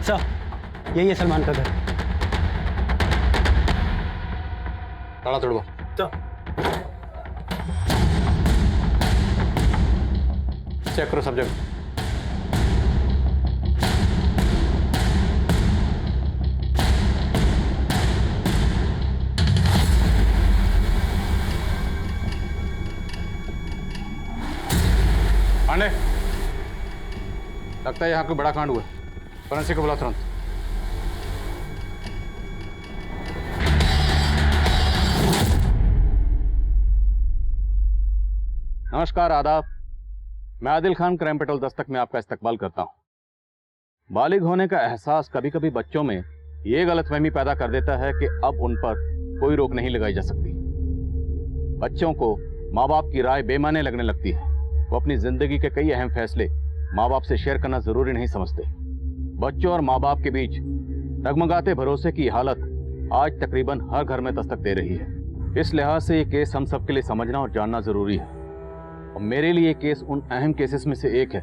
Sir यही है सलमान का घर। ताला तोड़ो। चेक करो सब जगह। पांडे, लगता है यहाँ कोई बड़ा कांड हुआ है। फोरेंसिक को बुला तुरंत। नमस्कार, आदाब। मैं आदिल खान क्राइम पेट्रोल दस्तक में आपका इस्तकबाल करता हूं। बालिग होने का एहसास कभी कभी बच्चों में ये गलतफहमी पैदा कर देता है कि अब उन पर कोई रोक नहीं लगाई जा सकती। बच्चों को माँ बाप की राय बेमाने लगने लगती है। वो अपनी जिंदगी के कई अहम फैसले माँ बाप से शेयर करना जरूरी नहीं समझते। बच्चों और माँ बाप के बीच डगमगाते भरोसे की हालत आज तकरीबन हर घर में दस्तक दे रही है। इस लिहाज से ये केस हम सबके लिए समझना और जानना जरूरी है। और मेरे लिए ये केस उन अहम केसेस में से एक है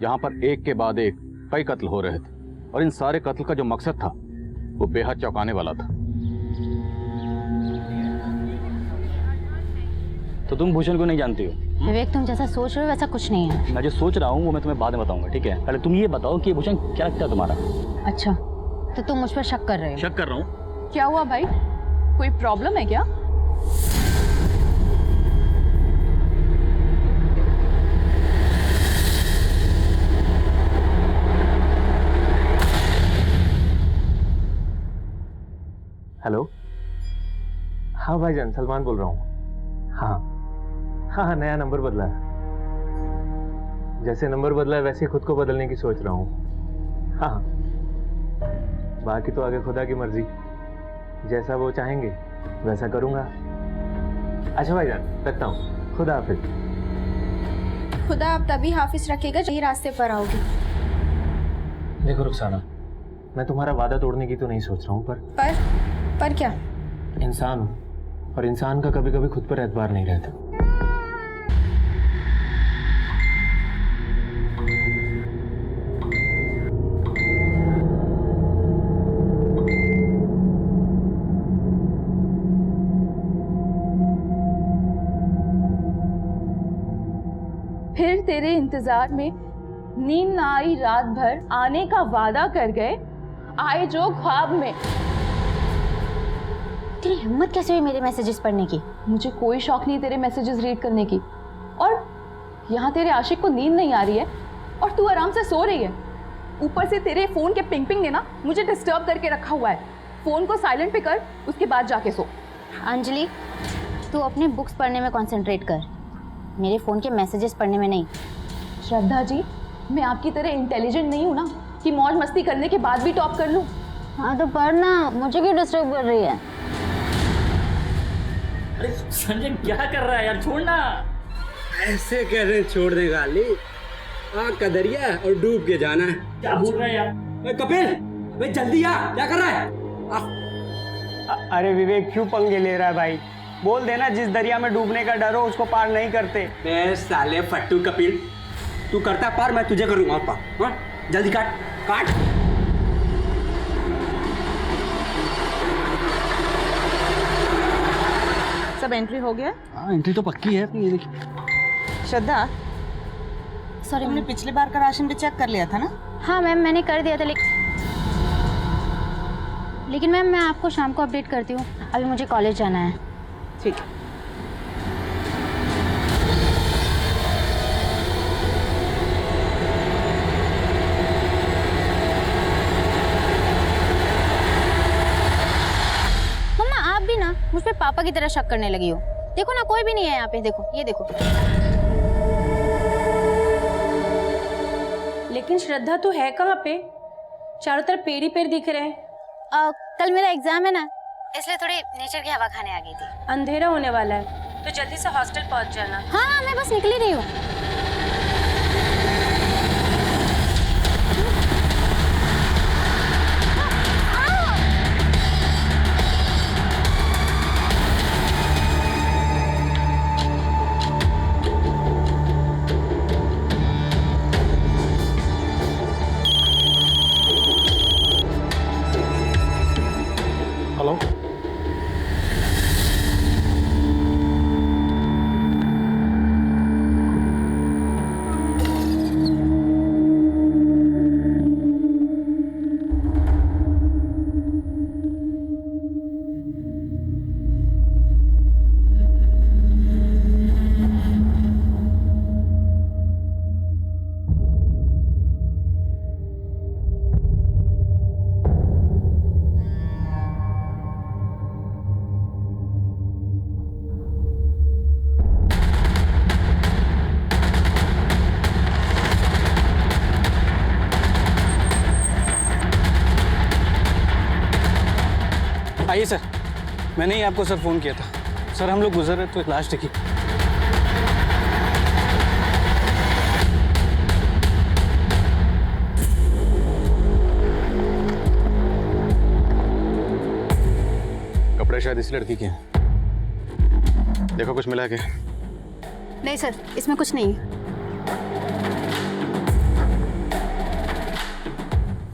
जहां पर एक के बाद एक कई कत्ल हो रहे थे और इन सारे कत्ल का जो मकसद था वो बेहद चौंकाने वाला था। तो तुम भूषण को नहीं जानती हो? विवेक, तुम जैसा सोच रहे हो वैसा कुछ नहीं है। मैं जो सोच रहा हूँ वो मैं तुम्हें बाद में बताऊंगा, ठीक है? पहले तुम ये बताओ कि भूषण क्या लगता है तुम्हारा? अच्छा, तो तुम मुझ पर शक कर रहे हो? शक कर रहा हूँ। क्या हुआ भाई, कोई प्रॉब्लम है क्या? हेलो। हाँ भाईजान, सलमान बोल रहा हूँ। हाँ, नया नंबर बदला है। जैसे नंबर बदला है वैसे खुद को बदलने की सोच रहा हूँ। हाँ, बाकी तो आगे खुदा की मर्जी, जैसा वो चाहेंगे वैसा करूँगा। अच्छा भाईजान, रखता हूँ। खुदा हाफिज। खुदा आप तभी हाफिज रखेगा जब रास्ते पर आओगे। देखो रुखसाना, मैं तुम्हारा वादा तोड़ने की तो नहीं सोच रहा हूँ, पर क्या? इंसान हूँ और इंसान का कभी कभी खुद पर एतबार नहीं रहता। फिर तेरे इंतजार में नींद ना आई, रात भर आने का वादा कर गए, आए जो ख्वाब में। तेरी हिम्मत कैसे हुई मेरे मैसेजेस पढ़ने की? मुझे कोई शौक नहीं तेरे मैसेजेस रीड करने की, और यहाँ तेरे आशिक को नींद नहीं आ रही है और तू आराम से सो रही है। ऊपर से तेरे फोन के पिंग पिंग ने ना मुझे डिस्टर्ब करके रखा हुआ है। फोन को साइलेंट पे कर, उसके बाद जाके सो। अंजलि, तू अपने बुक्स पढ़ने में कंसंट्रेट कर, मेरे फोन के मैसेजेस पढ़ने में नहीं। श्रद्धा जी, मैं आपकी तरह इंटेलिजेंट नहीं हूँ ना कि मौज मस्ती करने के बाद भी टॉप कर लूँ। हाँ तो पढ़ना, मुझे क्यों डिस्टर्ब कर रही है? अरे संजय क्या कर रहा है यार, छोड़ना। ऐसे कैसे छोड़ देगा अली? आग का दरिया है और डूब के जाना है। क्या बोल रहा है यार? कपिल, भाई जल्दी आ, क्या कर रहा है? अरे विवेक, क्यों पंगे ले रहा है भाई? बोल देना जिस दरिया में डूबने का डर हो उसको पार नहीं करते। बे साले फट्टू कपिल, तू करता पार, मैं तुझे करूंगा पार। हाँ? जल्दी काट काट। सब एंट्री हो गया? हाँ, एंट्री तो पक्की है। ये देखिए। श्रद्धा, सॉरी, तुमने पिछली बार का राशन भी चेक कर लिया था ना? हाँ मैम, मैंने कर दिया था, लेकिन मैम मैं आपको शाम को अपडेट करती हूँ, अभी मुझे कॉलेज जाना है। ठीक है। मम्मा, आप भी ना मुझ पे पापा की तरह शक करने लगी हो। देखो ना, कोई भी नहीं है यहाँ पे। देखो, ये देखो। लेकिन श्रद्धा तो है कहाँ पे? चारों तरफ पेड़ ही पेड़ दिख रहे हैं। कल मेरा एग्जाम है ना, इसलिए थोड़ी नेचर की हवा खाने आ गई थी। अंधेरा होने वाला है तो जल्दी से हॉस्टल पहुंच जाना। हाँ, मैं बस निकली रही हूँ। आइए सर, मैंने ही आपको सर फ़ोन किया था। सर हम लोग गुजर रहे तो लास्ट की। कपड़े शायद इस लड़की के हैं। देखो कुछ मिला है क्या? नहीं सर, इसमें कुछ नहीं है।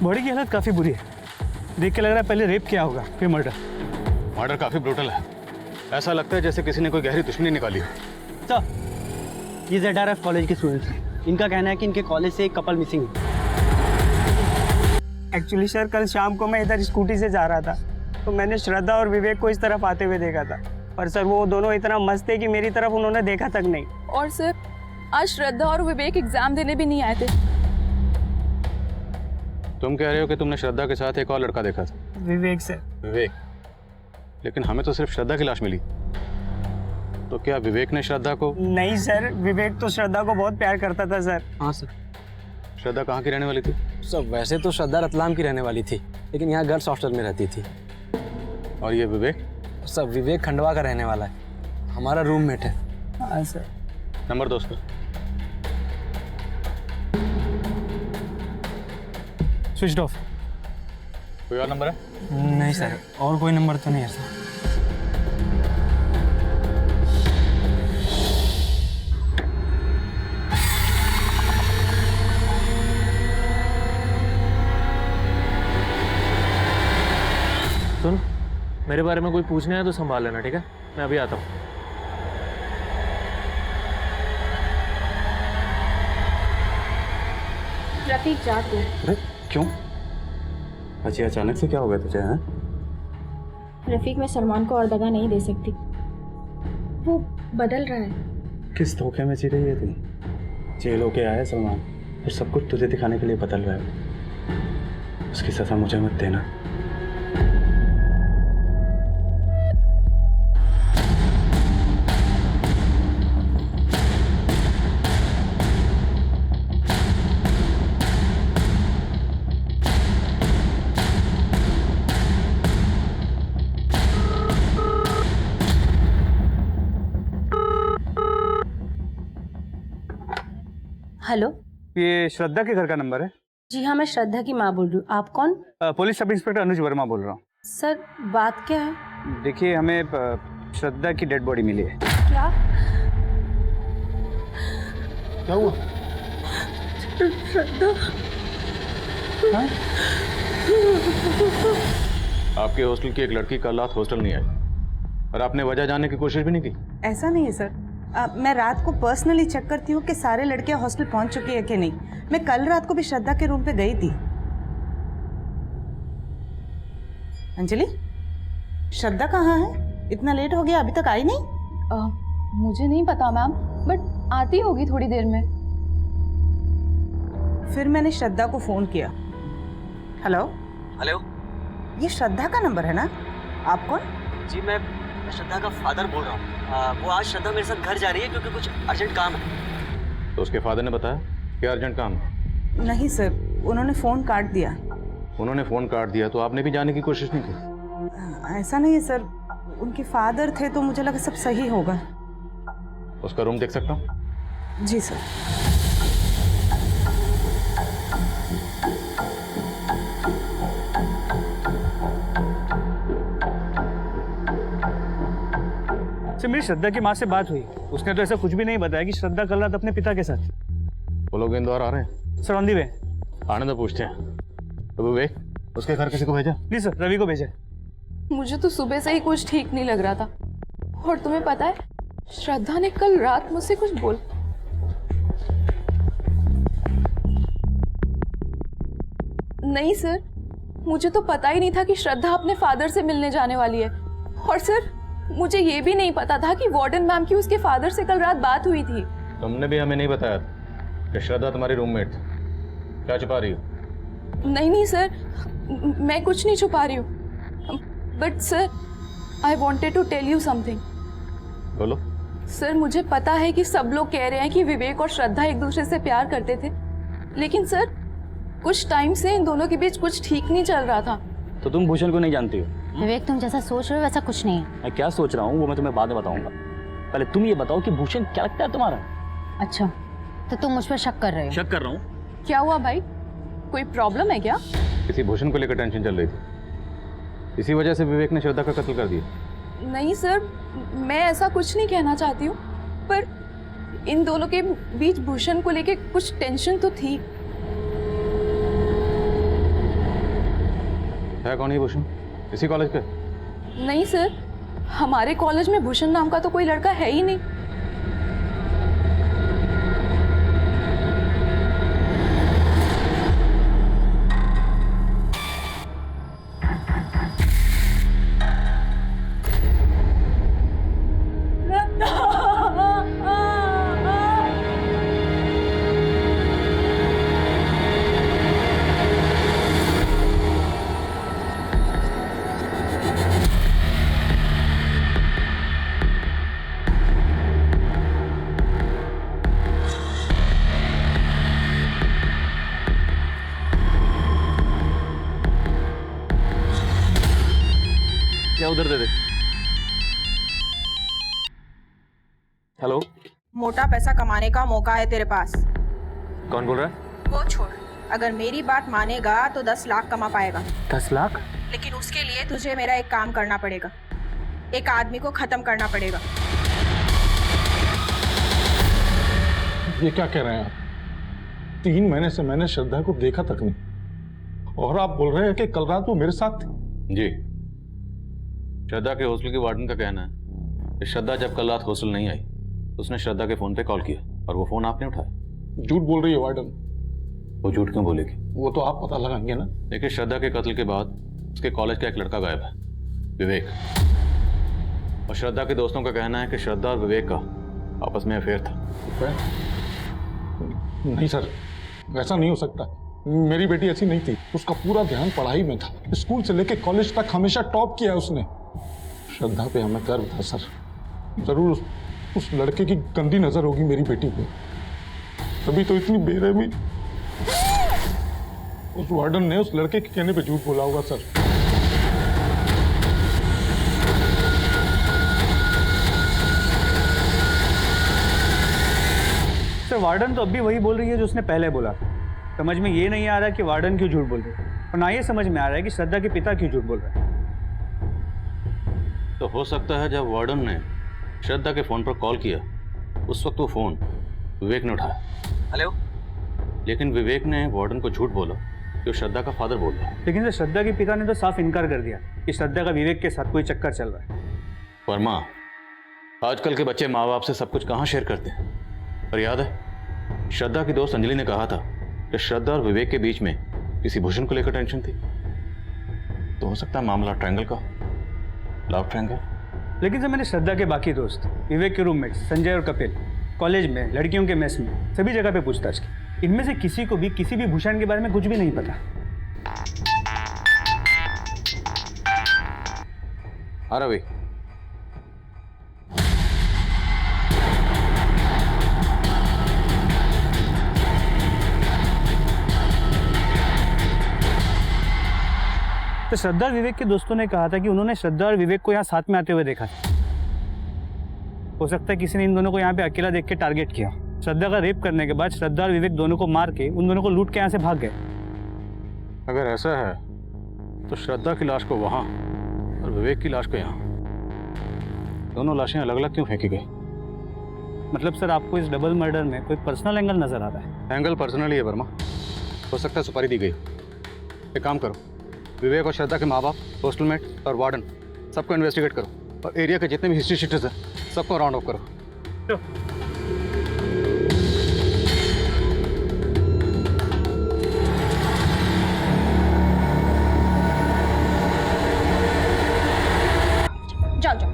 बॉडी की हालत काफ़ी बुरी है, देख के लग रहा है पहले रेप किया होगा फिर मर्डर। मर्डर काफी ब्रूटल है, ऐसा लगता है जैसे किसी ने कोई गहरी दुश्मनी निकाली हो। सर ये ZRF कॉलेज के स्टूडेंट्स हैं। इनका कहना है कि इनके कॉलेज से एक कपल मिसिंग है। एक्चुअली सर कल शाम को मैं इधर स्कूटी से जा रहा था तो मैंने श्रद्धा और विवेक को इस तरफ आते हुए देखा था, पर सर वो दोनों इतना मस्त थे कि मेरी तरफ उन्होंने देखा तक नहीं। और सर आज श्रद्धा और विवेक एग्जाम देने भी नहीं आए थे। तुम कह रहे हो कि तुमने श्रद्धा के साथ एक और लड़का देखा था? विवेक सर। विवेक? लेकिन हमें तो सिर्फ श्रद्धा की लाश मिली, तो क्या विवेक ने श्रद्धा को? नहीं सर, विवेक तो श्रद्धा को बहुत प्यार करता था सर। हाँ सर। श्रद्धा कहाँ की रहने वाली थी? सर वैसे तो श्रद्धा रतलाम की रहने वाली थी, लेकिन यहाँ गर्ल्स हॉस्टल में रहती थी। और ये विवेक? सर विवेक खंडवा का रहने वाला है, हमारा रूममेट है। हाँ सर। नंबर दो उसका। Switch off. कोई और नंबर है? नहीं सर, और कोई नंबर तो नहीं है सर। सुन, मेरे बारे में कोई पूछना है तो संभाल लेना, ठीक है? मैं अभी आता हूँ। रफीक जा तू। अरे क्यों? अच्छी अचानक से क्या हो गया तुझे? हैं? रफीक मैं सलमान को और दगा नहीं दे सकती, वो बदल रहा है। किस धोखे में जी रही है तुम? जेल होके आया है सलमान और सब कुछ तुझे दिखाने के लिए बदल रहा है। उसकी सजा मुझे मत देना। हेलो, ये श्रद्धा के घर का नंबर है? जी हाँ, मैं श्रद्धा की माँ बोल रही हूँ। आप कौन? पुलिस सब इंस्पेक्टर अनुज वर्मा बोल रहा हूँ। सर बात क्या है? देखिए हमें श्रद्धा की डेड बॉडी मिली है। क्या? क्या हुआ? श्रद्धा? आपके हॉस्टल की एक लड़की कल रात हॉस्टल नहीं आई और आपने वजह जानने की कोशिश भी नहीं की? ऐसा नहीं है सर, मैं रात को पर्सनली चेक करती हूँ कि सारे लड़कियां हॉस्टल पहुंच चुकी है कि नहीं। मैं कल रात को भी श्रद्धा के रूम पे गई थी। अंजलि, श्रद्धा कहाँ है? इतना लेट हो गया, अभी तक आई नहीं? मुझे नहीं पता मैम, बट आती होगी थोड़ी देर में। फिर मैंने श्रद्धा को फोन किया। हेलो हेलो, ये श्रद्धा का नंबर है ना? आप कौन? जी मैं श्रद्धा का फादर बोल रहा हूँ। वो आज श्रद्धा मेरे साथ घर जा रही है क्योंकि कुछ अर्जेंट काम है। तो उसके फादर ने बताया क्या अर्जेंट काम है? नहीं सर, उन्होंने फ़ोन काट दिया। उन्होंने फ़ोन काट दिया तो आपने भी जाने की कोशिश नहीं की? ऐसा नहीं है सर, उनके फादर थे तो मुझे लगा सब सही होगा। उसका रूम देख सकता हूँ? जी सर। से मेरी श्रद्धा की माँ से बात हुई, उसने तो ऐसा कुछ भी नहीं बताया कि श्रद्धा कल रात अपने पिता के साथ। वो लोग इंदौर आ रहे हैं? सर ऑन दी वे। आने तो पूछते हैं। तो विवेक, उसके घर किसी को भेजा? नहीं सर, रवि को भेजा। मुझे तो सुबह से ही कुछ ठीक नहीं लग रहा था। और तुम्हें पता है, श्रद्धा ने कल रात मुझसे कुछ बोल। नहीं सर, मुझे तो पता ही नहीं था कि श्रद्धा अपने फादर से मिलने जाने वाली है। और सर मुझे ये भी नहीं पता था कि वार्डन मैम की उसके फादर से कल रात बात हुई थी। तुमने भी हमें नहीं बताया कि श्रद्धा तुम्हारी रूममेट थी। क्या छुपा रही हो? नहीं नहीं सर, मैं कुछ नहीं छुपा रही हूँ। But sir, I wanted to tell you something. बोलो। सर मुझे पता है कि सब लोग कह रहे हैं कि विवेक और श्रद्धा एक दूसरे से प्यार करते थे, लेकिन सर कुछ टाइम से इन दोनों के बीच कुछ ठीक नहीं चल रहा था। तो तुम भूषण को नहीं जानती हो? विवेक तुम जैसा सोच रहे हो वैसा कुछ नहीं है। मैं क्या सोच रहा हूँ वो मैं तुम्हें बाद में बताऊंगा। पहले तुम ये बताओ कि भूषण क्या लगता है तुम्हारा? अच्छा, तो तुम मुझ पर शक कर रहे हो? शक कर रहा हूँ। क्या हुआ भाई, कोई प्रॉब्लम है क्या? किसी भूषण को लेकर टेंशन चल रही थी, इसी वजह से विवेक ने श्रद्धा का कत्ल कर दिया। नहीं सर, मैं ऐसा कुछ नहीं कहना चाहती हूँ, पर इन दोनों के बीच भूषण को लेके कुछ टेंशन तो थी। है कौन ये भूषण? इसी कॉलेज के? नहीं सर, हमारे कॉलेज में भूषण नाम का तो कोई लड़का है ही नहीं। क्या उधर दे दे। हेलो, मोटा पैसा कमाने का मौका है तेरे पास। कौन बोल रहा है? वो छोड़, अगर मेरी बात मानेगा तो 10 लाख कमा पाएगा। 10 लाख? लेकिन उसके लिए तुझे मेरा एक काम करना पड़ेगा, एक आदमी को खत्म करना पड़ेगा। ये क्या कह रहे हैं आप? 3 महीने से मैंने श्रद्धा को देखा तक नहीं, और आप बोल रहे हैं कि कल रात वो मेरे साथ थी? जी, श्रद्धा के हॉस्टल के वार्डन का कहना है कि श्रद्धा जब कल रात हॉस्टल नहीं आई, उसने श्रद्धा के फोन पे कॉल किया और वो फोन आपने उठाया। झूठ बोल रही है वार्डन। वो झूठ क्यों बोलेगी? वो तो आप पता लगाएंगे ना। देखिए, श्रद्धा के कत्ल के बाद उसके कॉलेज का एक लड़का गायब है, विवेक, और श्रद्धा के दोस्तों का कहना है कि श्रद्धा और विवेक का आपस में अफेयर था। नहीं सर, ऐसा नहीं हो सकता। मेरी बेटी ऐसी नहीं थी, उसका पूरा ध्यान पढ़ाई में था। स्कूल से लेके कॉलेज तक हमेशा टॉप किया उसने। श्रद्धा पे हमें गर्व था सर। जरूर उस लड़के की गंदी नजर होगी मेरी बेटी पे, तभी तो इतनी बेरहमी। उस वार्डन ने उस लड़के के कहने पे झूठ बोला होगा सर। सर, वार्डन तो अब भी वही बोल रही है जो उसने पहले बोला। समझ में ये नहीं आ रहा कि वार्डन क्यों झूठ बोल रही है, और ना ये समझ में आ रहा है कि श्रद्धा के पिता क्यों झूठ बोल रहे हैं। तो हो सकता है जब वार्डन ने श्रद्धा के फोन पर कॉल किया, उस वक्त वो फोन विवेक ने उठाया। हेलो। लेकिन विवेक ने वार्डन को झूठ बोला कि वो श्रद्धा का फादर बोल रहा है। लेकिन सर, श्रद्धा के पिता ने तो साफ इनकार कर दिया कि श्रद्धा का विवेक के साथ कोई चक्कर चल रहा है। वर्मा, आजकल के बच्चे माँ बाप से सब कुछ कहाँ शेयर करते हैं? और याद है, श्रद्धा की दोस्त अंजलि ने कहा था कि श्रद्धा और विवेक के बीच में किसी भूषण को लेकर टेंशन थी। तो हो सकता है मामला ट्रायंगल का, लव ट्रायंगल। लेकिन सर, मैंने श्रद्धा के बाकी दोस्त, विवेक के रूममेट्स संजय और कपिल, कॉलेज में, लड़कियों के मेस में, सभी जगह पे पूछताछ की। इनमें से किसी को भी किसी भी भूषण के बारे में कुछ भी नहीं पता। हाँ रवि, तो श्रद्धा और विवेक के दोस्तों ने कहा था कि उन्होंने श्रद्धा और विवेक को यहाँ साथ में आते हुए देखा था। हो सकता है किसी ने इन दोनों को यहाँ पे अकेला देख के टारगेट किया। श्रद्धा का रेप करने के बाद श्रद्धा और विवेक दोनों को मार के उन दोनों को लूट के यहाँ से भाग गए। अगर ऐसा है तो श्रद्धा की लाश को वहाँ और विवेक की लाश को यहाँ, दोनों लाशें अलग अलग क्यों फेंकी गई? मतलब सर, आपको इस डबल मर्डर में कोई पर्सनल एंगल नजर आ रहा है? एंगल पर्सनल ही है वर्मा। हो सकता है सुपारी दी गई। एक काम करो, विवेक और श्रद्धा के माँ बाप, हॉस्टलमेट और वार्डन सबको इन्वेस्टिगेट करो, और एरिया के जितने भी हिस्ट्री शीटर्स हैं सबको राउंड ऑफ करो। जाओ जाओ।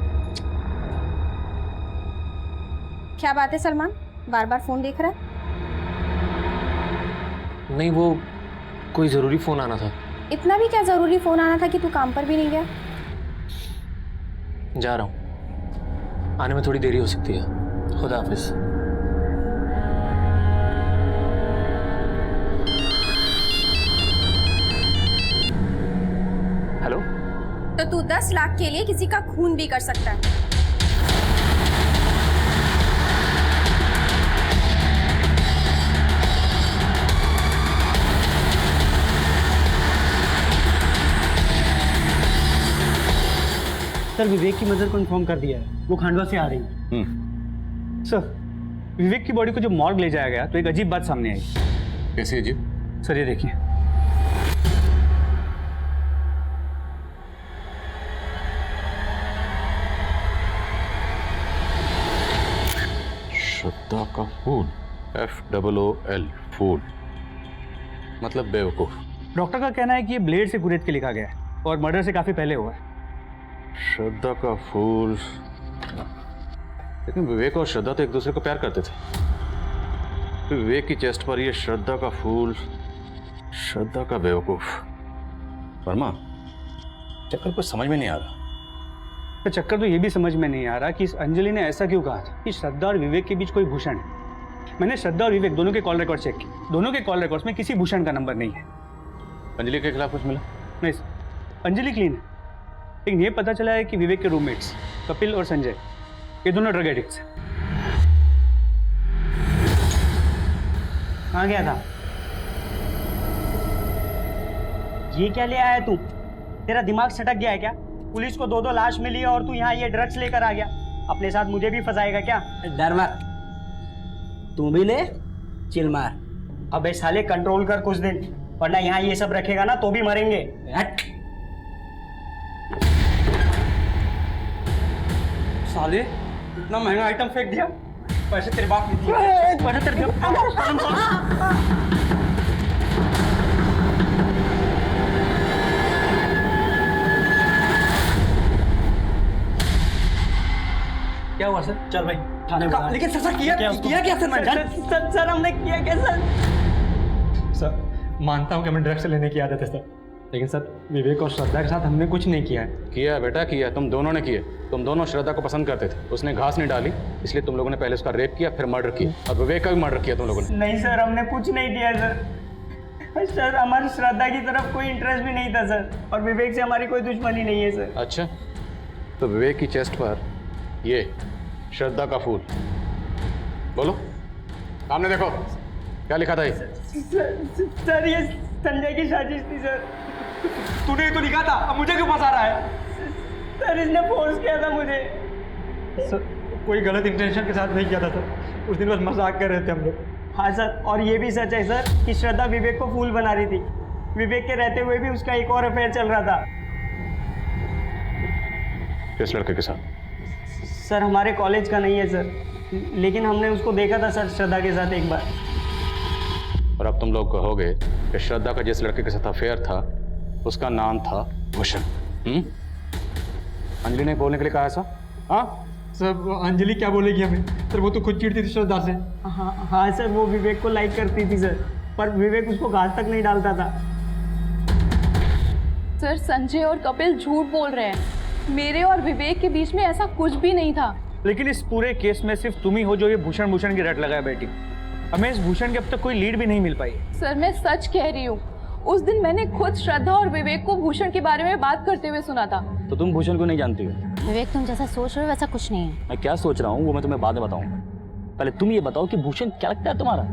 क्या बात है सलमान, बार बार फोन देख रहा है? नहीं, वो कोई ज़रूरी फ़ोन आना था। इतना भी क्या ज़रूरी फ़ोन आना था कि तू काम पर भी नहीं गया? जा रहा हूँ, आने में थोड़ी देरी हो सकती है। खुदा हाफिज। हेलो। तो तू 10 लाख के लिए किसी का खून भी कर सकता है। सर विवेक की मदर को इन्फॉर्म कर दिया है, वो खांडवा से आ रही है। सर विवेक की बॉडी को जब मॉर्ग ले जाया गया तो एक अजीब बात सामने आई। कैसी अजीब? सर ये देखिए, श्रद्धा का फूल, FOOL, फूल मतलब बेवकूफ। डॉक्टर का कहना है कि ये ब्लेड से कुरेद के लिखा गया है और मर्डर से काफी पहले हुआ है। श्रद्धा का फूल, लेकिन विवेक और श्रद्धा तो एक दूसरे को प्यार करते थे। विवेक की चेस्ट पर ये श्रद्धा का फूल, श्रद्धा का बेवकूफ। वर्मा, चक्कर कुछ समझ में नहीं आ रहा। तो चक्कर तो ये भी समझ में नहीं आ रहा कि इस अंजलि ने ऐसा क्यों कहा था कि श्रद्धा और विवेक के बीच कोई भूषण है। मैंने श्रद्धा और विवेक दोनों के कॉल रिकॉर्ड चेक किए, दोनों के कॉल रिकॉर्ड्स में किसी भूषण का नंबर नहीं है। अंजलि के खिलाफ कुछ मिला? नहीं सर, अंजलि क्लीन है, लेकिन ये पता चला है कि विवेक के रूममेट्स कपिल और संजय ये दोनों ड्रग एडिक्ट्स हैं। कहाँ गया था? ये क्या ले आया तू? तेरा दिमाग सटक गया है क्या? पुलिस को 2 लाश मिली है और तू यहाँ ये ड्रग्स लेकर आ गया। अपने साथ मुझे भी फंसाएगा क्या? डर मत, तू भी ले, चिल मार। अबे साले कंट्रोल कर कुछ दिन, वरना यहाँ ये सब रखेगा ना तो भी मरेंगे। हट। साले इतना महंगा आइटम फेंक दिया, पैसे तेरे बाप ने दिए। पैसे तेरे क्या हुआ सर? चल भाई थाने बुला। लेकिन सर किया क्या सर? सर हमने किया क्या सर? सर मानता हूँ कि हमें ड्रग्स लेने की आदत है सर, लेकिन सर विवेक और श्रद्धा के साथ हमने कुछ नहीं किया है। किया बेटा, किया। तुम दोनों ने किया। तुम दोनों श्रद्धा को पसंद करते थे, उसने घास नहीं डाली, इसलिए तुम लोगों ने पहले उसका रेप किया, फिर मर्डर किया, और विवेक का भी मर्डर किया तुम लोगों ने। नहीं सर, हमने कुछ नहीं किया सर। सर हमारी श्रद्धा की तरफ कोई इंटरेस्ट भी नहीं था सर, और विवेक से हमारी कोई दुश्मनी नहीं है सर। अच्छा, तो विवेक की चेस्ट पर ये श्रद्धा का फूल, बोलो सामने देखो क्या लिखा था ये? सर ये संजय की साजिश थी सर। तूने तो लिखा था, अब मुझे क्यों फंसा रहा है? सर इसने फोर्स किया था मुझे। सर कोई गलत इंटेंशन के साथ नहीं किया था सर, उस दिन बस मजाक कर रहे थे हम लोग। हाँ सर, और ये भी सच है सर कि श्रद्धा विवेक को फूल बना रही थी। विवेक के रहते हुए भी उसका एक और अफेयर चल रहा था। किस लड़के के साथ? सर हमारे कॉलेज का नहीं है सर, लेकिन हमने उसको देखा था सर श्रद्धा के साथ एक बार। और अब तुम लोग कहोगे कि श्रद्धा का जिस लड़के के साथ अफेयर था उसका नाम था भूषण। अंजलि ने बोलने के लिए कहा ऐसा? हाँ सर अंजलि क्या बोलेगी हमें? सर वो तो खुद चिढ़ती थी श्रद्धा से। हाँ सर, वो विवेक को लाइक करती थी सर, पर विवेक उसको घास तक नहीं डालता था। सर संजय और कपिल झूठ बोल रहे हैं, मेरे और विवेक के बीच में ऐसा कुछ भी नहीं था। लेकिन इस पूरे केस में सिर्फ तुम ही हो जो ये भूषण की रट लगाए बैठी। हमें इस भूषण की अब तक कोई लीड भी नहीं मिल पाई। सर मैं सच कह रही हूँ, उस दिन मैंने खुद श्रद्धा और विवेक को भूषण के बारे में बात करते हुए सुना था। तो तुम भूषण को नहीं जानती हो? विवेक तुम जैसा सोच रहे हो वैसा कुछ नहीं है। मैं क्या सोच रहा हूँ वो मैं तुम्हें बाद में बताऊंगा। पहले तुम ये बताओ कि भूषण क्या लगता है तुम्हारा?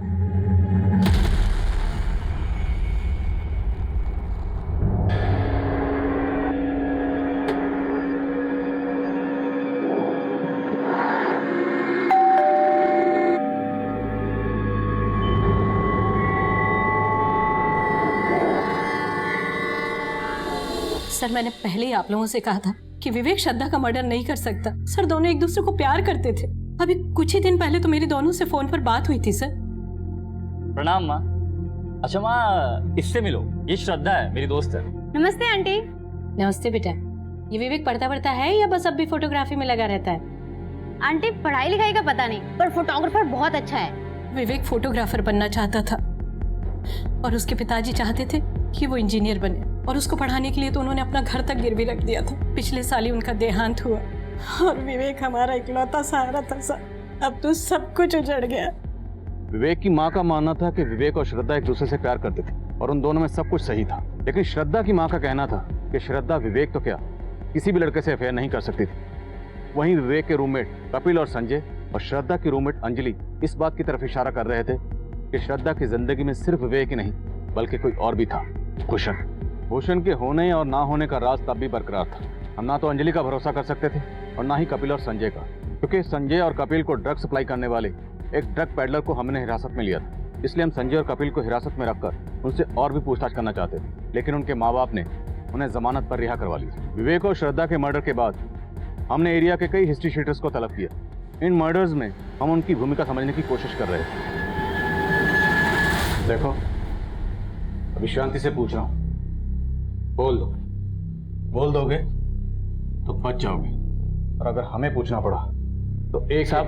सर मैंने पहले ही आप लोगों से कहा था कि विवेक श्रद्धा का मर्डर नहीं कर सकता। सर दोनों एक दूसरे को प्यार करते थे। अभी कुछ ही दिन पहले तो मेरी दोनों से फोन पर बात हुई थी सर। प्रणाम माँ। अच्छा माँ, इससे मिलो, ये श्रद्धा है, मेरी दोस्त है। नमस्ते आंटी। नमस्ते बेटा। ये विवेक पढ़ता है या बस अब भी फोटोग्राफी में लगा रहता है? आंटी पढ़ाई लिखाई का पता नहीं, पर फोटोग्राफर बहुत अच्छा है। विवेक फोटोग्राफर बनना चाहता था और उसके पिताजी चाहते थे कि वो इंजीनियर बने, और उसको पढ़ाने के लिए तो उन्होंने अपना घर तक गिरवी रख दिया था। पिछले साल ही उनका देहांत हुआ और विवेक हमारा इकलौता सहारा था सर। अब तो सब कुछ उजड़ गया। विवेक की माँ का मानना था कि विवेक और श्रद्धा एक दूसरे से प्यार करते थे और उन दोनों में सब कुछ सही था, लेकिन श्रद्धा की माँ का कहना था कि श्रद्धा विवेक तो क्या किसी भी लड़के से अफेयर नहीं कर सकती थी। वहीं विवेक के रूममेट कपिल और संजय और श्रद्धा की रूममेट अंजलि इस बात की तरफ इशारा कर रहे थे कि श्रद्धा की जिंदगी में सिर्फ विवेक ही नहीं बल्कि कोई और भी था, भूषण। भूषण के होने और ना होने का राज तब भी बरकरार था। हम ना तो अंजलि का भरोसा कर सकते थे और ना ही कपिल और संजय का, क्योंकि संजय और कपिल को ड्रग सप्लाई करने वाले एक ड्रग पैडलर को हमने हिरासत में लिया था। इसलिए हम संजय और कपिल को हिरासत में रखकर उनसे और भी पूछताछ करना चाहते थे, लेकिन उनके माँ बाप ने उन्हें जमानत पर रिहा करवा लिया। विवेक और श्रद्धा के मर्डर के बाद हमने एरिया के कई हिस्ट्री शीटर्स को तलब किया। इन मर्डर्स में हम उनकी भूमिका समझने की कोशिश कर रहे थे। देखो, अभी शांति से पूछ रहा हूं, बोल दो। बोल दोगे तो बच जाओगे, और अगर हमें पूछना पड़ा तो एक साहब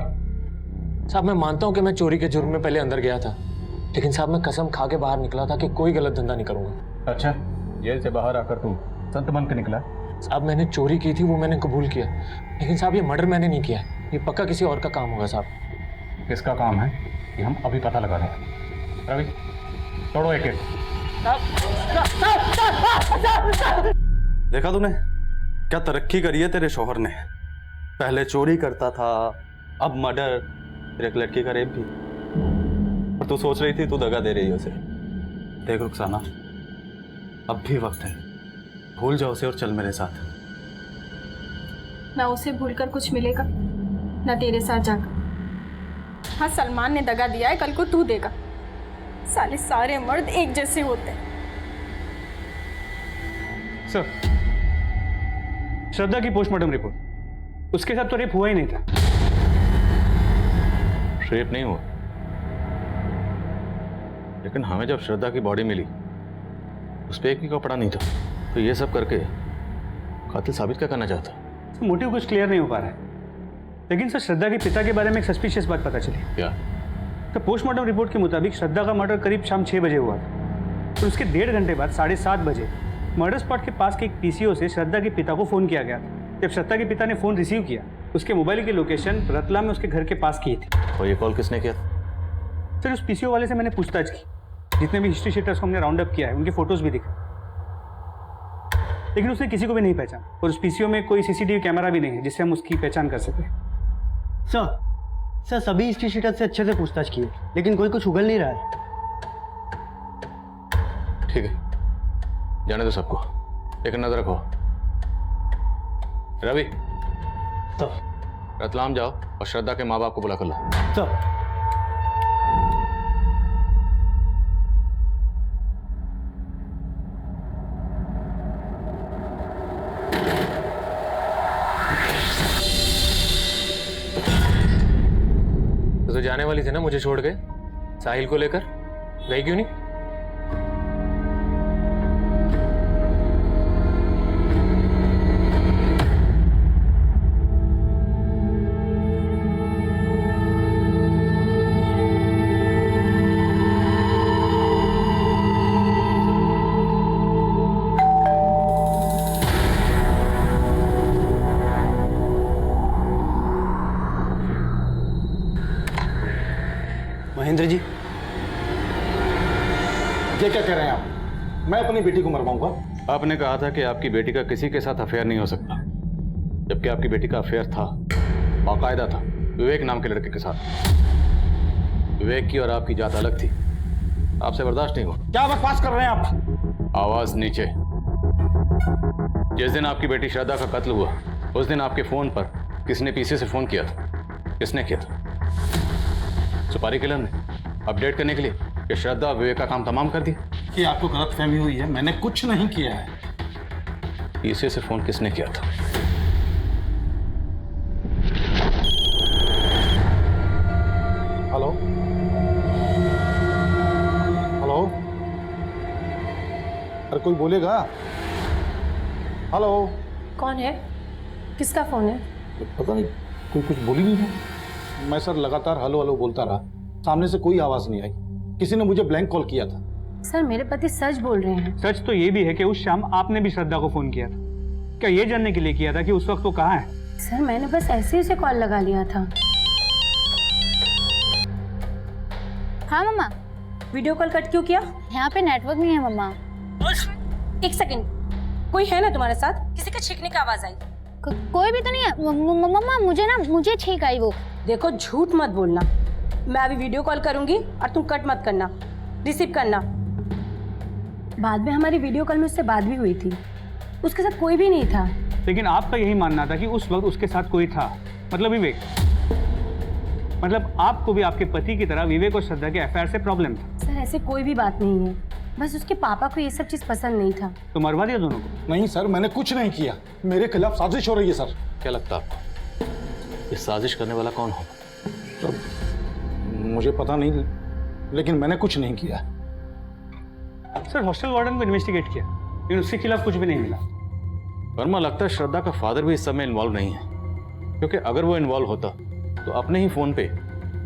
मैं मानता हूं कि मैं चोरी के जुर्म में पहले अंदर गया था, लेकिन साहब मैं कसम खा के बाहर निकला था कि कोई गलत धंधा नहीं करूंगा। अच्छा, जेल से बाहर आकर तुम संत बन के निकला? साहब मैंने चोरी की थी, वो मैंने कबूल किया, लेकिन साहब ये मर्डर मैंने नहीं किया, ये पक्का किसी और का काम होगा साहब। किसका काम है ये हम अभी पता लगा रहे हैं। रवि, तोड़ो एक एक। देखा तूने क्या तरक्की करी है तेरे शौहर ने। पहले चोरी करता था, अब मर्डर, फिर एक लड़की का रेप भी। और तू सोच रही थी तू दगा दे रही है उसे। देख रुखसाना, अब भी वक्त है, भूल जाओ उसे और चल मेरे साथ। ना उसे भूलकर कुछ मिलेगा, ना तेरे साथ जाकर। हाँ, सलमान ने दगा दिया है, कल को तू देगा। साले सारे मर्द एक जैसे होते हैं। सर, श्रद्धा की पोस्टमार्टम रिपोर्ट, उसके साथ तो रेप हुआ ही नहीं था। रेप नहीं हुआ, लेकिन हमें जब श्रद्धा की बॉडी मिली उस पर एक भी कपड़ा नहीं था, तो ये सब करके कातिल साबित क्या करना चाहता? मोटिव कुछ क्लियर नहीं हो पा रहा है, लेकिन सर श्रद्धा के पिता के बारे में एक सस्पिशियस बात पता चली। क्या? तो पोस्टमार्टम रिपोर्ट के मुताबिक श्रद्धा का मर्डर करीब शाम 6 बजे हुआ था। तो उसके 1.5 घंटे बाद 7:30 बजे मर्डर स्पॉट के पास के एक पीसीओ से श्रद्धा के पिता को फ़ोन किया गया था। जब श्रद्धा के पिता ने फ़ोन रिसीव किया, उसके मोबाइल की लोकेशन रतलाम में उसके घर के पास की थी। और ये कॉल किसने किया? सर, उस पीसीओ वाले से मैंने पूछताछ की। जितने भी हिस्ट्री शीटर्स को हमने राउंड अप किया है, उनके फोटोज भी दिखे, लेकिन उसने किसी को भी नहीं पहचाना। और उस पीसीओ में कोई सीसीटीवी कैमरा भी नहीं है जिससे हम उसकी पहचान कर सकें। सर सभी हिस्ट्री शीटर से अच्छे से पूछताछ की, लेकिन कोई कुछ उगल नहीं रहा है। ठीक है, जाने दो सबको, एक नजर रखो। रवि, तो रतलाम जाओ और श्रद्धा के माँ बाप को बुला कर लो। तो तो जाने वाली थी ना मुझे छोड़ के साहिल को लेकर, गई क्यों नहीं? महेंद्र जी, ये क्या कह रहे हैं आप? मैं अपनी बेटी को मरवाऊंगा? आपने कहा था कि आपकी बेटी का किसी के साथ अफेयर नहीं हो सकता, जबकि आपकी बेटी का अफेयर था, बाकायदा था, विवेक नाम के लड़के के साथ। विवेक की और आपकी जात अलग थी, आपसे बर्दाश्त नहीं हुआ। क्या बकवास कर रहे हैं आप? आवाज नीचे। जिस दिन आपकी बेटी श्रद्धा का कत्ल हुआ, उस दिन आपके फोन पर किसने पीसी से फोन किया था? किसने किया था? सुपारी किलर ने, अपडेट करने के लिए कि श्रद्धा और विवेक का काम तमाम कर दिया। कि आपको गलतफहमी हुई है, मैंने कुछ नहीं किया है। पीसी से फोन किसने किया था? हेलो हेलो, अरे कोई बोलेगा? हेलो, कौन है? किसका फोन है? पता नहीं, कोई कुछ बोल ही नहीं रहा। मैं सर लगातार हेलो हेलो बोलता रहा, सामने से कोई आवाज नहीं आई। किसी ने मुझे ब्लैंक कॉल किया था। सर, मेरे पति सच बोल रहे हैं। सच तो ये भी है कि उस शाम आपने भी श्रद्धा को फोन किया था। क्या ये जानने के लिए किया था कि उस वक्त वो कहाँ है? सर, मैंने बस ऐसे ही उसे कॉल लगा लिया था। हाँ मम्मा। वीडियो कॉल कट क्यों किया? यहाँ पे नेटवर्क नहीं है मम्मा। 1 सेकंड, कोई है ना तुम्हारे साथ? किसी का छींकने की आवाज आई। कोई भी तो नहीं है मम्मा, मुझे छींक आई वो। देखो झूठ मत बोलना, मैं अभी वीडियो कॉल करूंगी और तुम कट मत करना, रिसीव करना। बाद में हमारी वीडियो कॉल में उससे बात भी हुई थी, उसके साथ कोई भी नहीं था। लेकिन आपका यही मानना था कि उस वक्त उसके साथ कोई था, मतलब विवेक। मतलब आपको भी आपके पति की तरह विवेक और श्रद्धा के अफेयर से प्रॉब्लम था। सर ऐसे कोई भी बात नहीं है, बस उसके पापा को ये सब चीज पसंद नहीं था। तो मरवा दिया दोनों को? नहीं सर, मैंने कुछ नहीं किया, मेरे खिलाफ साजिश हो रही है सर। क्या लगता है आपको इस साजिश करने वाला कौन होगा? सर मुझे पता नहीं, लेकिन मैंने कुछ नहीं किया। सर हॉस्टल वार्डन को इन्वेस्टिगेट किया, लेकिन उसके खिलाफ कुछ भी नहीं मिला। वर्मा, लगता है श्रद्धा का फादर भी इस सब में इन्वॉल्व नहीं है, क्योंकि अगर वो इन्वॉल्व होता तो अपने ही फोन पे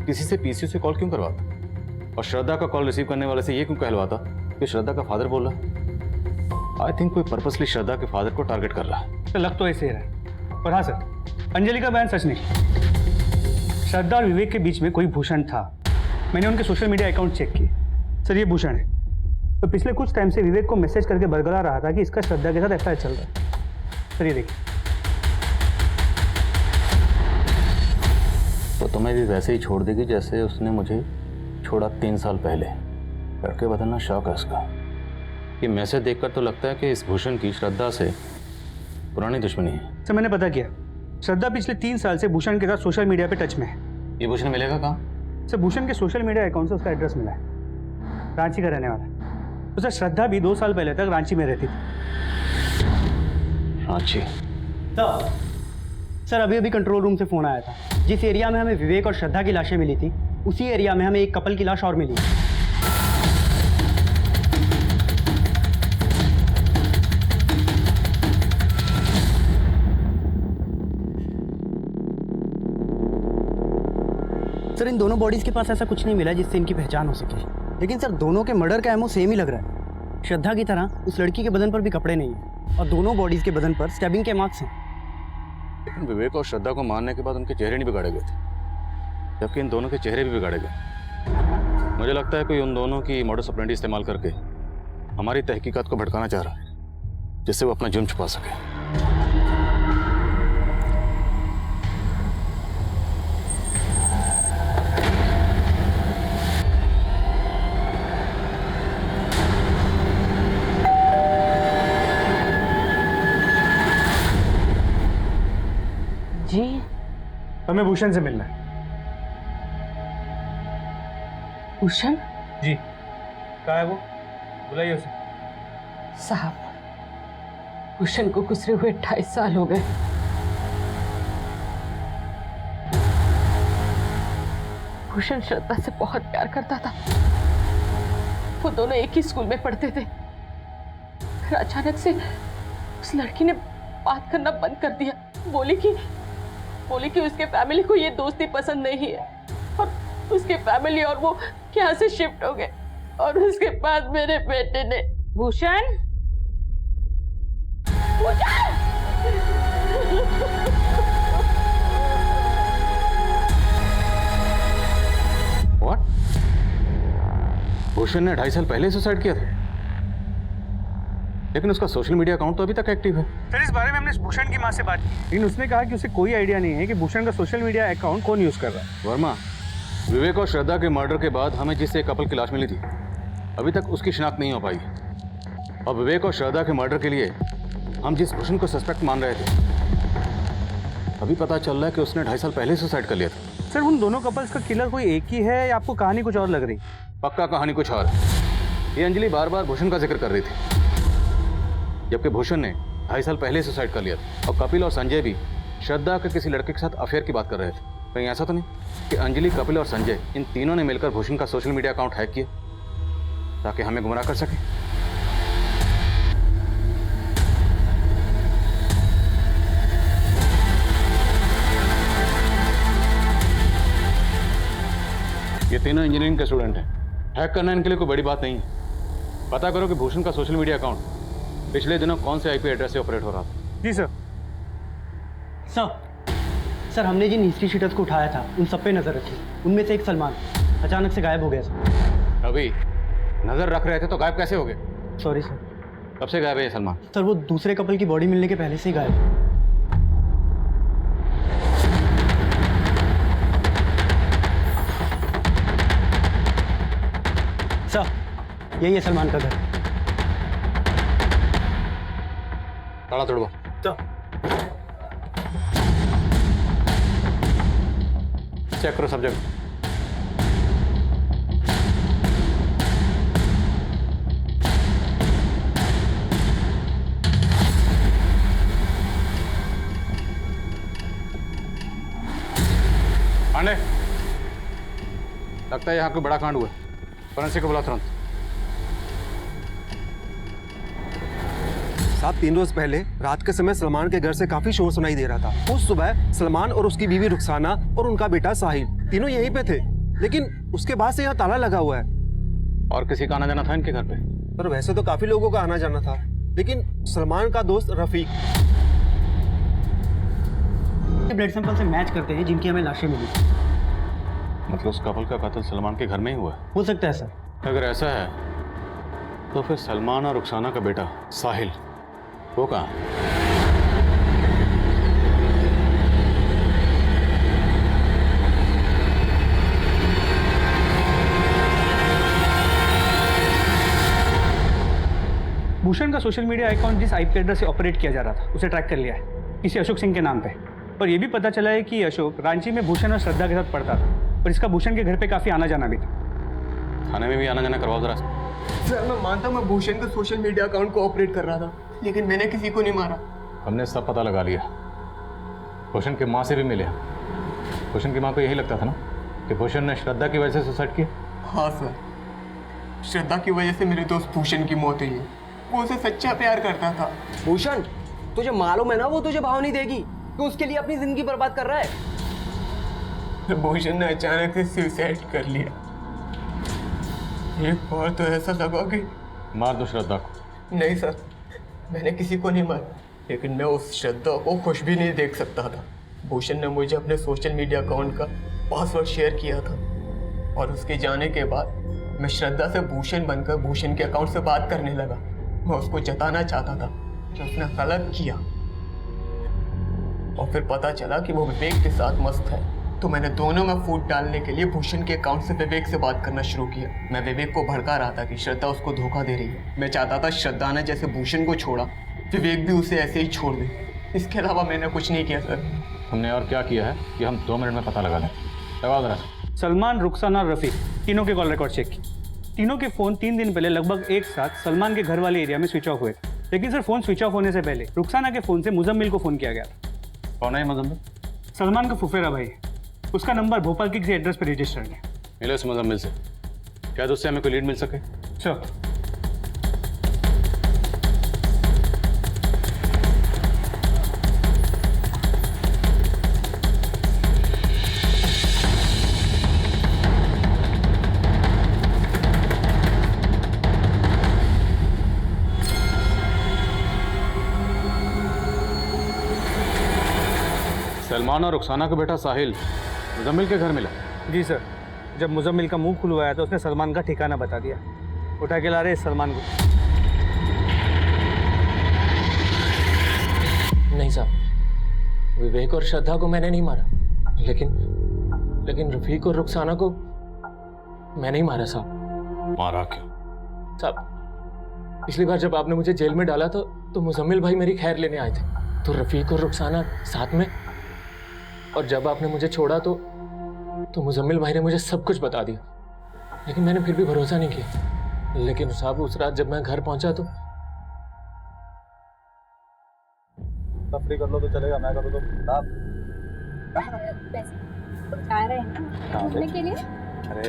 किसी से पीसीयू से कॉल क्यों करवाता और श्रद्धा का कॉल रिसीव करने वाले से ये क्यों कहलवाता कि श्रद्धा का फादर बोल रहा? आई थिंक कोई पर्पसली श्रद्धा के फादर को टारगेट कर रहा है। तो लग तो ऐसे ही रहा है। और हाँ सर, अंजलि का बयान सच नहीं। श्रद्धा और विवेक के बीच में कोई भूषण था। मैंने उनके सोशल मीडिया अकाउंट चेक किए। सर ये भूषण है, तो पिछले कुछ टाइम से विवेक को मैसेज करके बरगला रहा था कि इसका श्रद्धा के साथ अफेयर चल रहा है। सर ये देखिए। तो तुम्हें भी वैसे ही छोड़ देगी जैसे उसने मुझे छोड़ा 3 साल पहले। लड़के बदलना शौक है उसका। ये मैसेज देखकर तो लगता है कि इस भूषण की श्रद्धा से पुरानी दुश्मनी है। सर मैंने पता किया, श्रद्धा पिछले 3 साल से भूषण के साथ सोशल मीडिया पे टच में है। ये भूषण मिलेगा कहाँ? सर भूषण के सोशल मीडिया अकाउंट से उसका एड्रेस मिला है, रांची का रहने वाला है। तो सर श्रद्धा भी 2 साल पहले तक रांची में रहती थी। रांची? सर अभी अभी कंट्रोल रूम से फ़ोन आया था। जिस एरिया में हमें विवेक और श्रद्धा की लाशें मिली थी, उसी एरिया में हमें एक कपल की लाश और मिली। सर इन दोनों बॉडीज़ के पास ऐसा कुछ नहीं मिला जिससे इनकी पहचान हो सके, लेकिन सर दोनों के मर्डर का एमओ सेम ही लग रहा है। श्रद्धा की तरह उस लड़की के बदन पर भी कपड़े नहीं हैं और दोनों बॉडीज़ के बदन पर स्टैबिंग के मार्क्स हैं। लेकिन विवेक और श्रद्धा को मारने के बाद उनके चेहरे नहीं बिगाड़े गए थे, जबकि इन दोनों के चेहरे भी बिगाड़े गए। मुझे लगता है कोई उन दोनों की मॉडस ऑपरेंडी इस्तेमाल करके हमारी तहकीकात को भटकाना चाह रहा है, जिससे वो अपना जुर्म छुपा सके। जी हमें भूषण से मिलना है। भूषण? जी कहाँ है वो? बुलाइए उसे। साहब, भूषण को गुजरे हुए 28 साल हो गए। भूषण श्रद्धा से बहुत प्यार करता था। वो दोनों एक ही स्कूल में पढ़ते थे। फिर अचानक से उस लड़की ने बात करना बंद कर दिया। बोली कि उसके फैमिली को ये दोस्ती पसंद नहीं है और उसके फैमिली और वो यहाँ से शिफ्ट हो गए। और उसके बाद मेरे बेटे ने भूषण What? भूषण ने 2.5 साल पहले सुसाइड किया था, लेकिन उसका सोशल मीडिया अकाउंट तो अभी तक एक्टिव है। सर इस बारे में हमने भूषण की माँ से बात की, लेकिन उसने कहा कि उसे कोई आइडिया नहीं है कि भूषण का सोशल मीडिया अकाउंट कौन यूज कर रहा है। वर्मा, विवेक और श्रद्धा के मर्डर के बाद हमें जिससे कपल की लाश मिली थी, अभी तक उसकी शिनाख्त नहीं हो पाई। और विवेक और श्रद्धा के मर्डर के लिए हम जिस भूषण को सस्पेक्ट मान रहे थे, अभी पता चल रहा है कि उसने 2.5 साल पहले सुसाइड कर लिया था। सर उन दोनों कपल्स का किलर कोई एक ही है या आपको कहानी कुछ और लग रही? पक्का कहानी कुछ और। ये अंजलि बार बार भूषण का जिक्र कर रही थी, जबकि भूषण ने 2.5 साल पहले सुसाइड कर लिया था। और कपिल और संजय भी श्रद्धा के किसी लड़के के साथ अफेयर की बात कर रहे थे। कहीं ऐसा तो नहीं कि अंजलि, कपिल और संजय इन तीनों ने मिलकर भूषण का सोशल मीडिया अकाउंट हैक किया ताकि हमें गुमराह कर सके? ये तीनों इंजीनियरिंग के स्टूडेंट हैं। हैक करना इनके लिए कोई बड़ी बात नहीं है। पता करो कि भूषण का सोशल मीडिया अकाउंट पिछले दिनों कौन से आईपी एड्रेस से ऑपरेट हो रहा था। जी सर। सर हमने जिन हिस्ट्री शीटर्स को उठाया था उन सब पे नजर रखी। उनमें से एक सलमान अचानक से गायब हो गया सर। अभी नजर रख रहे थे तो गायब कैसे हो गए? Sorry sir. कब से गायब है ये सलमान? सर वो दूसरे कपल की बॉडी मिलने के पहले से ही गायब है। सर यही है सलमान का घर। ताला तोड़वा। चेक करो सब जगह। पांडे, लगता है यहाँ कोई बड़ा कांड हुआ है। फोरेंसिक को बुला तुरंत। साहब 3 रोज पहले रात के समय सलमान के घर से काफी शोर सुनाई दे रहा था। उस सुबह सलमान और उसकी बीवी रुखसाना और उनका बेटा साहिल तीनों यहीं पे थे, लेकिन उसके बाद से यहाँ ताला लगा हुआ है। और किसी का आना जाना था इनके घर पे? पर वैसे तो काफी लोगों का आना जाना था, लेकिन सलमान का दोस्त रफीक ब्लड सैंपल से मैच करते हैं जिनकी हमें लाशें मिली। मतलब उस कपल का कत्ल सलमान के घर में ही हुआ है? हो सकता है सर। अगर ऐसा है तो फिर सलमान और रुखसाना का बेटा साहिल वो कहाँ? भूषण का सोशल मीडिया अकाउंट जिस आईपी एड्रेस से ऑपरेट किया जा रहा था उसे ट्रैक कर लिया है, किसी अशोक सिंह के नाम पे। और ये भी पता चला है कि अशोक रांची में भूषण और श्रद्धा के साथ पढ़ता था और इसका भूषण के घर पे काफी आना जाना भी था। थाने में भी आना जाना करवाओ जरा। सर मैं मानता हूँ मैं भूषण के सोशल मीडिया अकाउंट को ऑपरेट कर रहा था, लेकिन मैंने किसी को नहीं मारा। हमने सब पता लगा लिया। भूषण की माँ से भी मिले। भूषण की माँ को यही लगता था ना कि भूषण ने श्रद्धा की वजह से सुसाइड किया? हाँ सर, श्रद्धा की वजह से मेरे दोस्त भूषण की मौत हुई है। वो उसे सच्चा प्यार करता था। भूषण तुझे मालूम है ना वो तुझे भाव नहीं देगी, तो उसके लिए अपनी जिंदगी बर्बाद कर रहा है। भूषण ने अचानक से सुसाइड कर लिया। एक बार तो ऐसा लगा कि मार दो श्रद्धा को। नहीं सर, मैंने किसी को नहीं मारा, लेकिन मैं उस श्रद्धा को खुश भी नहीं देख सकता था। भूषण ने मुझे अपने सोशल मीडिया अकाउंट का पासवर्ड शेयर किया था और उसके जाने के बाद मैं श्रद्धा से भूषण बनकर भूषण के अकाउंट से बात करने लगा। मैं उसको जताना चाहता था कि उसने गलत किया, और फिर पता चला कि वो विवेक के साथ मस्त है, तो मैंने दोनों में फूट डालने के लिए भूषण के अकाउंट से विवेक से बात करना शुरू किया। मैं विवेक को भड़का रहा था कि श्रद्धा उसको धोखा दे रही है। मैं चाहता था श्रद्धा ने जैसे भूषण को छोड़ा, विवेक भी उसे ऐसे ही छोड़ दे। इसके अलावा मैंने कुछ नहीं किया सर। हमने और क्या किया है कि हम 2 मिनट में पता लगा लें। लगाओ जरा। सलमान, रुखसाना और रफीक तीनों के कॉल रिकॉर्ड चेक की। तीनों के फोन 3 दिन पहले लगभग एक साथ सलमान के घर वाले एरिया में स्विच ऑफ हुए थे, लेकिन सर फोन स्विच ऑफ होने से पहले रुखसाना के फोन से मुजम्मिल को फोन किया गया था। कौन है मुजम्मिल? सलमान का फुफेरा भाई। उसका नंबर भोपाल के किसी एड्रेस पर रजिस्टर्ड है। मिलो इस मुजम्मिल से, क्या उससे हमें कोई लीड मिल सके? श्योर। सलमान और रुखसाना का बेटा साहिल मुजम्मिल के घर मिला? जी सर, जब मुजम्मिल का मुंह खुलवाया तो उसने सलमान का ठिकाना बता दिया। उठा के ला रहे सलमान को। नहीं साहब, विवेक और श्रद्धा को मैंने नहीं मारा, लेकिन रफीक और रुखसाना को मैंने ही मारा साहब। मारा क्यों? साहब पिछली बार जब आपने मुझे जेल में डाला था तो मुजम्मिल भाई मेरी खैर लेने आए थे, तो रफीक और रुखसाना साथ में, और जब आपने मुझे छोड़ा तो मुजम्मिल भाई ने मुझे सब कुछ बता दिया, लेकिन मैंने फिर भी भरोसा नहीं किया। लेकिन साहब उस रात जब मैं घर पहुंचा तो तफरी कर लो तो चलेगा, मैं करूँ तो आप बता रहे हैं ना घूमने के लिए। अरे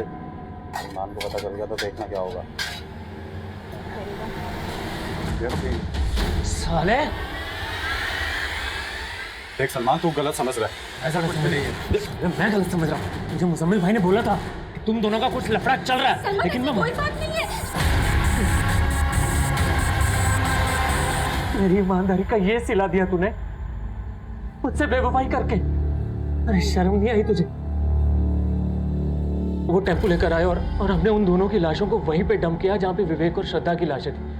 सलमान को पता चल गया तो देखना क्या होगा। साले देख सलमान, तू गलत समझ रहा है। ऐसा कुछ नहीं है। मैं गलत समझ रहा हूँ। मुझे मुजम्मिल भाई ने बोला था कि तुम दोनों का कुछ लफड़ा चल रहा है, लेकिन मैं कोई बात नहीं है। मेरी ईमानदारी का ये सिला दिया तूने मुझसे बेवफाई करके। अरे शर्म नहीं आई तुझे? वो टेम्पो लेकर आए और हमने उन दोनों की लाशों को वहीं पे डंप किया जहां पे विवेक और श्रद्धा की लाशें थी।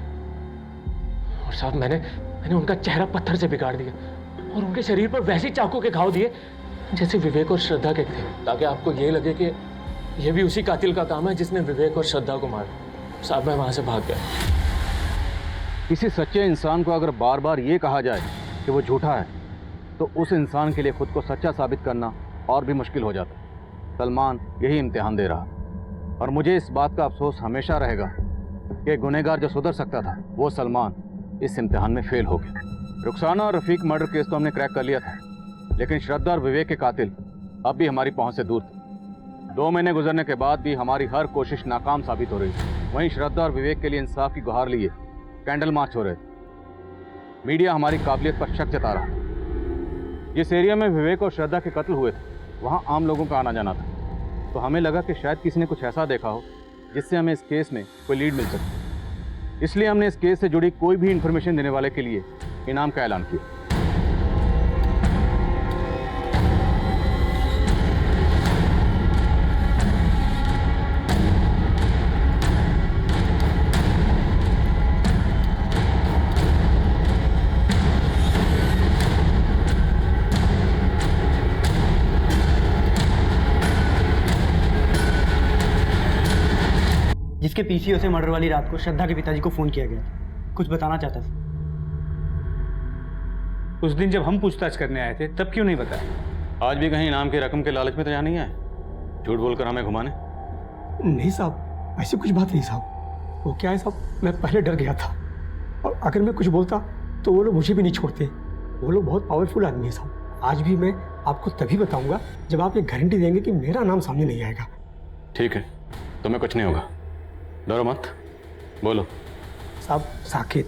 और साहब मैंने उनका चेहरा पत्थर से बिगाड़ दिया और उनके शरीर पर वैसे चाकू के घाव दिए जैसे विवेक और श्रद्धा के थे, ताकि आपको ये लगे कि ये भी उसी कातिल का काम है जिसने विवेक और श्रद्धा को मारा। साहब मैं वहां से भाग गया। किसी सच्चे इंसान को अगर बार बार ये कहा जाए कि वो झूठा है तो उस इंसान के लिए खुद को सच्चा साबित करना और भी मुश्किल हो जाता है। सलमान यही इम्तिहान दे रहा और मुझे इस बात का अफसोस हमेशा रहेगा कि गुनहगार जो सुधर सकता था वो सलमान इस इम्तिहान में फेल हो गया। रुखसाना और रफीक मर्डर केस तो हमने क्रैक कर लिया था, लेकिन श्रद्धा और विवेक के कातिल अब भी हमारी पहुंच से दूर थे। 2 महीने गुजरने के बाद भी हमारी हर कोशिश नाकाम साबित हो रही थी। वहीं श्रद्धा और विवेक के लिए इंसाफ की गुहार लिए कैंडल मार्च हो रहे थे। मीडिया हमारी काबिलियत पर शक जता रहा। जिस एरिया में विवेक और श्रद्धा के कत्ल हुए थे वहाँ आम लोगों का आना जाना था, तो हमें लगा कि शायद किसी ने कुछ ऐसा देखा हो जिससे हमें इस केस में कोई लीड मिल सके। इसलिए हमने इस केस से जुड़ी कोई भी इंफॉर्मेशन देने वाले के लिए इनाम का ऐलान किया। जिसके पीसीओ से मर्डर वाली रात को श्रद्धा के पिताजी को फोन किया गया था, कुछ बताना चाहता था। उस दिन जब हम पूछताछ करने आए थे तब क्यों नहीं बताया? आज भी कहीं इनाम की रकम के लालच में तो यहाँ नहीं आए, झूठ बोलकर हमें घुमाने? नहीं साहब, ऐसी कुछ बात नहीं साहब। वो क्या है साहब, मैं पहले डर गया था और अगर मैं कुछ बोलता तो वो लोग मुझे भी नहीं छोड़ते। वो लोग बहुत पावरफुल आदमी है साहब। आज भी मैं आपको तभी बताऊंगा जब आप ये गारंटी देंगे कि मेरा नाम सामने नहीं आएगा। ठीक है, तुम्हें कुछ नहीं होगा, डरो मत, बोलो। साहब साकेत।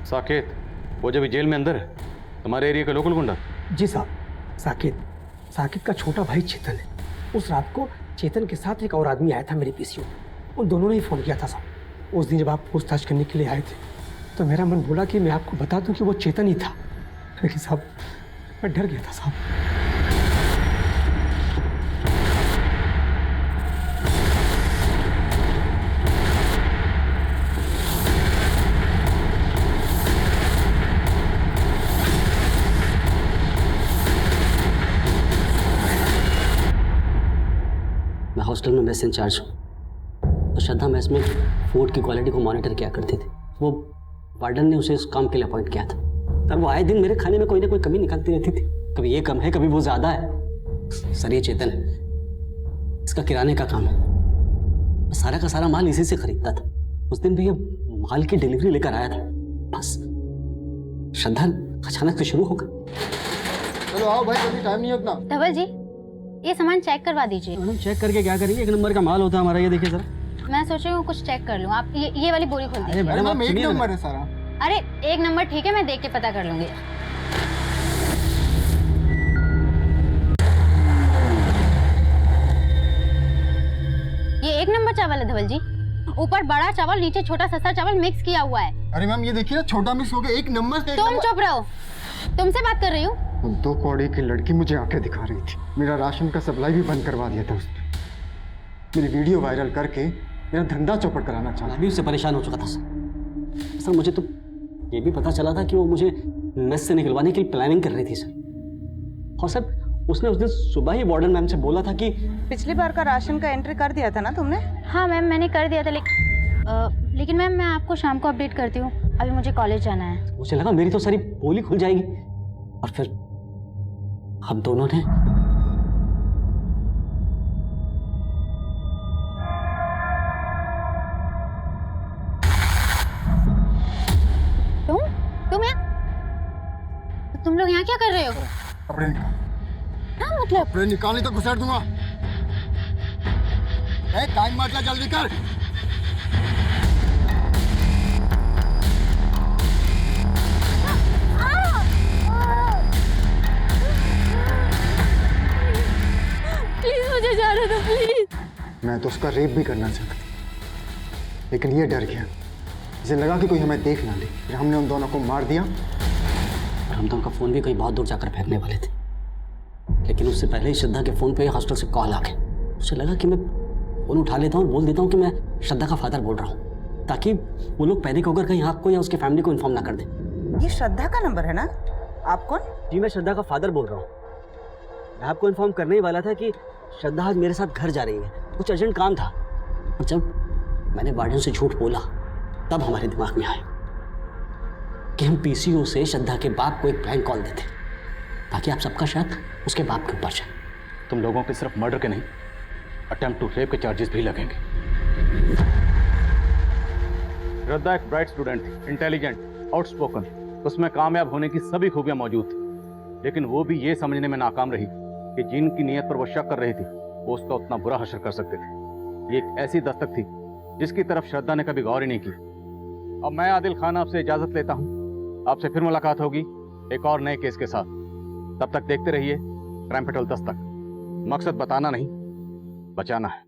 साकेत? वो जब जेल में अंदर है, तुम्हारे एरिया का लोकल गुंडा? जी साहब, साकेत। साकेत का छोटा भाई चेतन है। उस रात को चेतन के साथ एक और आदमी आया था मेरे पीसीओ। उन दोनों ने ही फ़ोन किया था साहब। उस दिन जब आप पूछताछ करने के लिए आए थे तो मेरा मन बोला कि मैं आपको बता दूं कि वो चेतन ही था, लेकिन साहब मैं डर गया था साहब। मैं हॉस्टल में मेस इंचार्ज हूँ, तो श्रद्धा मेस में फूड की क्वालिटी को मॉनिटर किया करती थी। वो वार्डन ने उसे इस काम के लिए अपॉइंट किया था। तब वो आए दिन मेरे खाने में कोई ना कोई कमी निकालती रहती थी। कभी ये कम है, कभी वो ज़्यादा है। सर ये चेतन है, इसका किराने का काम है। सारा का सारा माल इसी से खरीदता था। उस दिन भी ये माल की डिलीवरी लेकर आया था, बस श्रद्धा अचानक से शुरू हो गई। चलो आओ भाई, अभी टाइम नहीं है उतना। धवल जी, ये सामान चेक करवा दीजिए। मैडम चेक करके क्या करेंगे, 1 नंबर का माल होता है हमारा। ये देखिए सर, मैं सोच रही हूँ कुछ चेक कर लूँ। आप ये वाली बोरी खोल दीजिए। मैडम 1 नंबर है सारा। अरे 1 नंबर ठीक है, मैं देख के पता कर लूंगी। ये 1 नंबर चावल है धवल जी। ऊपर बड़ा चावल, नीचे छोटा सस्ता चावल मिक्स किया हुआ है। अरे मैम ये देखिए ना, छोटा मिक्स हो गया। 1 नंबर से तुम चुप रहो, तुमसे बात कर रही हूँ। 2 कौड़ी की लड़की मुझे आंखें दिखा रही थी। मेरा राशन का सप्लाई भी बंद करवा दिया था उसने। मेरी वीडियो वायरल करके मेरा धंधा चौपट कराना चाहा। मैं भी उससे परेशान हो चुका था सर। मुझे तो ये भी पता चला था कि वो मुझे मेस से निकलवाने की प्लानिंग कर रही थी सर। और सर उसने उस दिन सुबह ही वार्डन मैम से बोला था कि पिछली बार का राशन का एंट्री कर दिया था ना तुमने? हाँ मैम, मैंने कर दिया था, लेकिन मैम मैं आपको शाम को अपडेट करती हूँ। अभी मुझे कॉलेज जाना है। मुझे लगा मेरी तो सारी पोली खुल जाएगी, और फिर हम दोनों ने तुम लोग यहाँ क्या कर रहे हो? कपड़े निकाल। हाँ मतलब कपड़े निकाल, नहीं तो घुसेड़ दूंगा। टाइम मत ले, जल्दी कर। प्लीज मुझे जाने दो, प्लीज। मैं तो उसका रेप भी करना चाहता था, लेकिन ये डर गया। इसे लगा कि कोई हमें देख ना ले, फिर हमने उन दोनों को मार दिया। हम तो उनका फ़ोन भी कहीं बहुत दूर जाकर फेंकने वाले थे, लेकिन उससे पहले ही श्रद्धा के फ़ोन पे हॉस्टल से कॉल आ गई। उसे लगा कि मैं फ़ोन उठा लेता हूँ, बोल देता हूँ कि मैं श्रद्धा का फादर बोल रहा हूँ। ताकि वो लोग पैनिक होकर कहीं आपको या उसके फैमिली को इन्फॉर्म ना कर दें। ये श्रद्धा का नंबर है ना? आप कौन? जी मैं श्रद्धा का फादर बोल रहा हूँ। मैं आपको इन्फॉर्म करने ही वाला था कि श्रद्धा आज मेरे साथ घर जा रही है, कुछ अर्जेंट काम था। और जब मैंने वार्डन से झूठ बोला तब हमारे दिमाग में आया कि हम पीसीओ से श्रद्धा के बाप को एक प्रैंक कॉल देते ताकि आप सबका शक उसके बाप के ऊपर जाए। तुम लोगों के सिर्फ मर्डर के नहीं, अटेम्प्ट टू रेप के चार्जेस भी लगेंगे। श्रद्धा एक ब्राइट स्टूडेंट थी, इंटेलिजेंट, आउटस्पोकन, उसमें कामयाब होने की सभी खूबियां मौजूद थी, लेकिन वो भी ये समझने में नाकाम रही कि जिनकी नीयत पर वो शक कर रही थी वो उसका उतना बुरा हश्र कर सकते थे। ये एक ऐसी दस्तक थी जिसकी तरफ श्रद्धा ने कभी गौर ही नहीं की। अब मैं आदिल खान आपसे इजाजत लेता हूँ, आपसे फिर मुलाकात होगी एक और नए केस के साथ। तब तक देखते रहिए क्राइम पेट्रोल दस्तक। मकसद बताना नहीं, बचाना है।